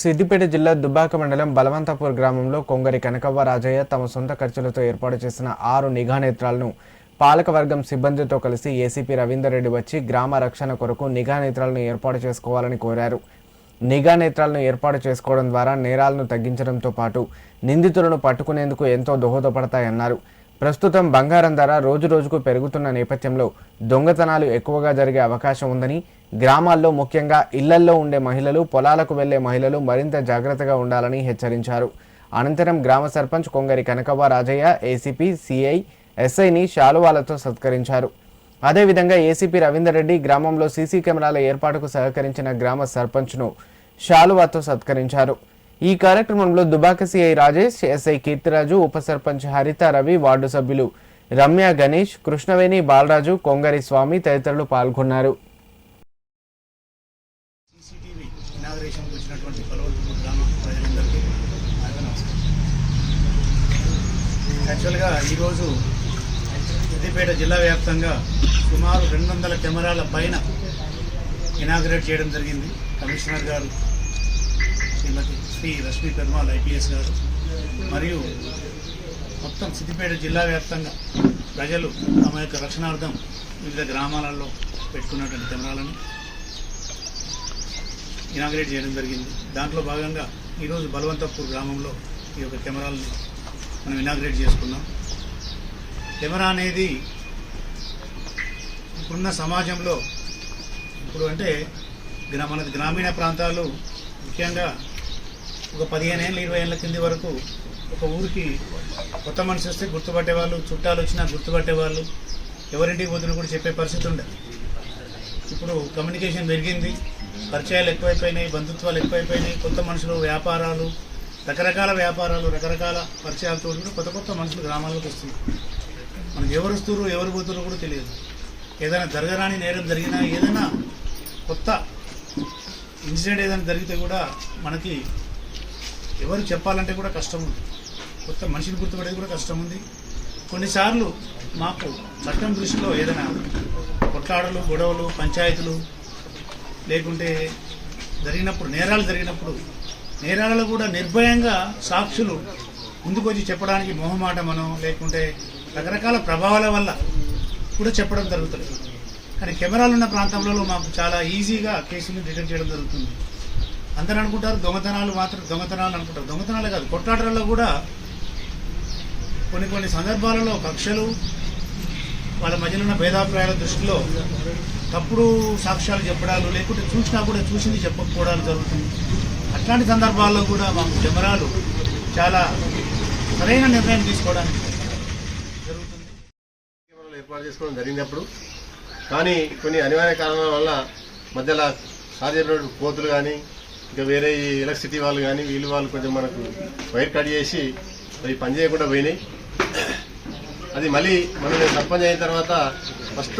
సిద్దిపేట జిల్లా దుబ్బాక మండలం బలవంతపూర్ గ్రామంలో కొంగరి కనకవ్వ రాజయ్య తమ సొంత ఖర్చులతో ఏర్పాటు చేసిన 6 నిఘా నేత్రాలను పాలకవర్గం సిబ్బందితో కలిసి ఏసీపీ రవీందర్ రెడ్డి వచ్చి గ్రామ రక్షణ కొరకు నిఘా నేత్రాలను ఏర్పాటు చేసుకోవాలని కోరారు. నిఘా నేత్రాలను ఏర్పాటు చేసుకోవడం ద్వారా నేరాలను తగ్గించడంతో పాటు నిందితులను పట్టుకునేందుకు ఎంతో దోహదపడతాయన్నారు. ప్రస్తుతం బంగారం ధర రోజురోజుకు పెరుగుతున్న నేపథ్యంలో దొంగతనాలు ఎక్కువగా జరిగే అవకాశం ఉందని, గ్రామాల్లో ముఖ్యంగా ఇళ్లల్లో ఉండే మహిళలు, పొలాలకు వెళ్లే మహిళలు మరింత జాగ్రత్తగా ఉండాలని హెచ్చరించారు. అనంతరం గ్రామ సర్పంచ్ కొంగరి కనకవ్వ రాజయ్య ఏసీపీ, సిఐ, ఎస్ఐని శాలువాలతో సత్కరించారు. అదేవిధంగా ఏసీపీ రవీందర్ రెడ్డి గ్రామంలో సీసీ కెమెరాల ఏర్పాటుకు సహకరించిన గ్రామ సర్పంచ్ను శాలువాతో సత్కరించారు. ఈ కార్యక్రమంలో దుబాక సిఐ రాజేష్, ఎస్ఐ కీర్తిరాజు, ఉప సర్పంచ్ హరిత రవి, వార్డు సభ్యులు రమ్య, గణేష్, కృష్ణవేణి, బాలరాజు, కొంగరి స్వామి తదితరులు పాల్గొన్నారు. యాక్చువల్గా ఈరోజు సిద్దిపేట జిల్లా వ్యాప్తంగా సుమారు 200 కెమెరాల పైన ఇనాగ్రేట్ చేయడం జరిగింది. కమిషనర్ గారు శ్రీమతి శ్రీ రష్మి పెర్మాల్ ఐపీఎస్ గారు మరియు మొత్తం సిద్దిపేట జిల్లా వ్యాప్తంగా ప్రజలు తమ యొక్క రక్షణార్థం వివిధ గ్రామాలలో పెట్టుకున్నటువంటి కెమెరాలను ఇనాగ్రేట్ చేయడం జరిగింది. దాంట్లో భాగంగా ఈరోజు బలవంతపూర్ గ్రామంలో ఈ యొక్క కెమెరాలను మనం ఇనాగ్రేట్ చేసుకున్నాం. కెమెరా అనేది ఇప్పుడున్న సమాజంలో ఇప్పుడు అంటే మనది గ్రామీణ ప్రాంతాలు ముఖ్యంగా ఒక 15 ఏళ్ళ 20 ఏళ్ళ కింది వరకు ఒక ఊరికి కొత్త మనిషి వస్తే గుర్తుపట్టేవాళ్ళు, చుట్టాలు వచ్చినా గుర్తుపట్టేవాళ్ళు, ఎవరింటికి పోతున్నా కూడా చెప్పే పరిస్థితి ఉండదు. ఇప్పుడు కమ్యూనికేషన్ పెరిగింది, పరిచయాలు ఎక్కువైపోయినాయి, బంధుత్వాలు ఎక్కువైపోయినాయి, కొత్త మనుషులు, వ్యాపారాలు, రకరకాల వ్యాపారాలు, రకరకాల పరిచయాలతో కూడా కొత్త కొత్త మనుషులు గ్రామాలకు వస్తున్నారు. మనకు ఎవరు వస్తున్నారు, ఎవరు పోతున్నారు కూడా తెలియదు. ఏదైనా జరగరాని నేరం జరిగినా, ఏదైనా కొత్త ఇన్సిడెంట్ ఏదైనా జరిగితే కూడా మనకి ఎవరు చెప్పాలంటే కూడా కష్టం ఉంది. కొత్త మనిషిని గుర్తుపడేది కూడా కష్టం ఉంది. కొన్నిసార్లు మాకు చట్టం దృష్టిలో ఏదైనా కొట్లాటలు, గొడవలు, పంచాయతీలు లేకుంటే జరిగినప్పుడు, నేరాలు జరిగినప్పుడు నేరాలలో కూడా నిర్భయంగా సాక్షులు ముందుకొచ్చి చెప్పడానికి మొహమాటమనో లేకుంటే రకరకాల ప్రభావాల వల్ల కూడా చెప్పడం జరుగుతుంది. కానీ కెమెరాలు ఉన్న ప్రాంతంలో మాకు చాలా ఈజీగా కేసులను డిటెక్ట్ చేయడం జరుగుతుంది. అందరూ అనుకుంటారు దొంగతనాలు అనుకుంటారు. దొంగతనాలే కాదు, కొట్లాటలలో కూడా కొన్ని సందర్భాలలో కక్షలు, వాళ్ళ మధ్యలో ఉన్న భేదాభిప్రాయాల దృష్టిలో తప్పుడు సాక్ష్యాలు చెప్పడాలు, లేకుంటే చూసినా కూడా చూసింది చెప్పకపోవడాలు జరుగుతుంది. అట్లాంటి సందర్భాల్లో కూడా మాకు కెమెరాలు చాలా సరైన నిర్ణయం తీసుకోవడానికి జరుగుతుంది. ఏర్పాటు చేసుకోవడం జరిగినప్పుడు కానీ కొన్ని అనివార్య కారణాల వల్ల మధ్యలో సాధ్యమైన కోతులు కానీ ఇంకా వేరే ఎలక్ట్రిసిటీ వాళ్ళు కానీ వాళ్ళు కొంచెం మనకు వైర్ కట్ చేసి అవి పనిచేయకుండా పోయినాయి. అది మళ్ళీ మనం సర్పంచ్ అయిన తర్వాత ఫస్ట్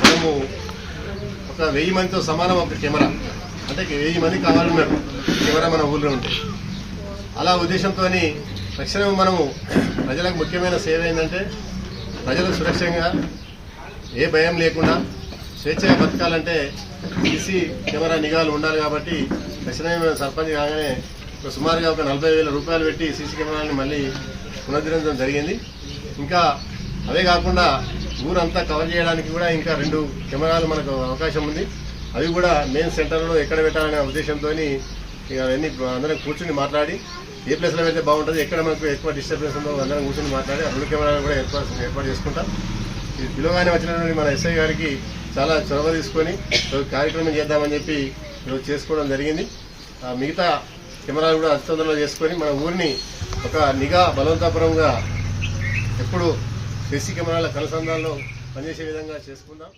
మనము ఒక 1000 మందితో సమానం ఒక కెమెరా, అంటే 1000 మంది కావాలన్నారు కెమెరా మన ఊళ్ళో ఉంటే. అలా ఉద్దేశంతో తక్షణం మనము ప్రజలకు ముఖ్యమైన సేవ ఏంటంటే ప్రజలకు సురక్షంగా ఏ భయం లేకుండా స్వేచ్ఛగా బతకాలంటే సీసీ కెమెరా నిఘాలు ఉండాలి. కాబట్టి తక్షణమే సర్పంచ్ కాగానే సుమారుగా ఒక 40,000 రూపాయలు పెట్టి సీసీ కెమెరాలని మళ్ళీ పునరుద్ధరించడం జరిగింది. ఇంకా అవే కాకుండా ఊరంతా కవర్ చేయడానికి కూడా ఇంకా 2 కెమెరాలు మనకు అవకాశం ఉంది. అవి కూడా మెయిన్ సెంటర్లో ఎక్కడ పెట్టాలనే ఉద్దేశంతో ఇక అవన్నీ అందరం కూర్చుని మాట్లాడి ఏ ప్లేస్లో పెడితే బాగుంటుంది, ఎక్కడ మనకు ఎక్కువ డిస్టర్బెన్స్ ఉందో అందరం కూర్చొని మాట్లాడి ఆ 2 కెమెరాలు కూడా ఏర్పాటు చేసుకుంటాం. ఇది పిలువగానే వచ్చినటువంటి మన ఎస్ఐ గారికి చాలా చొరవ తీసుకొని కార్యక్రమం చేద్దామని చెప్పి ఈరోజు చేసుకోవడం జరిగింది. మిగతా కెమెరాలు కూడా అతి తొందరలో చేసుకొని మన ఊరిని ఒక నిఘా బలవంతపురంగా ఎప్పుడు సీసీ కెమెరాల కనుసంధానంలో పనిచేసే విధంగా చేసుకుందాం.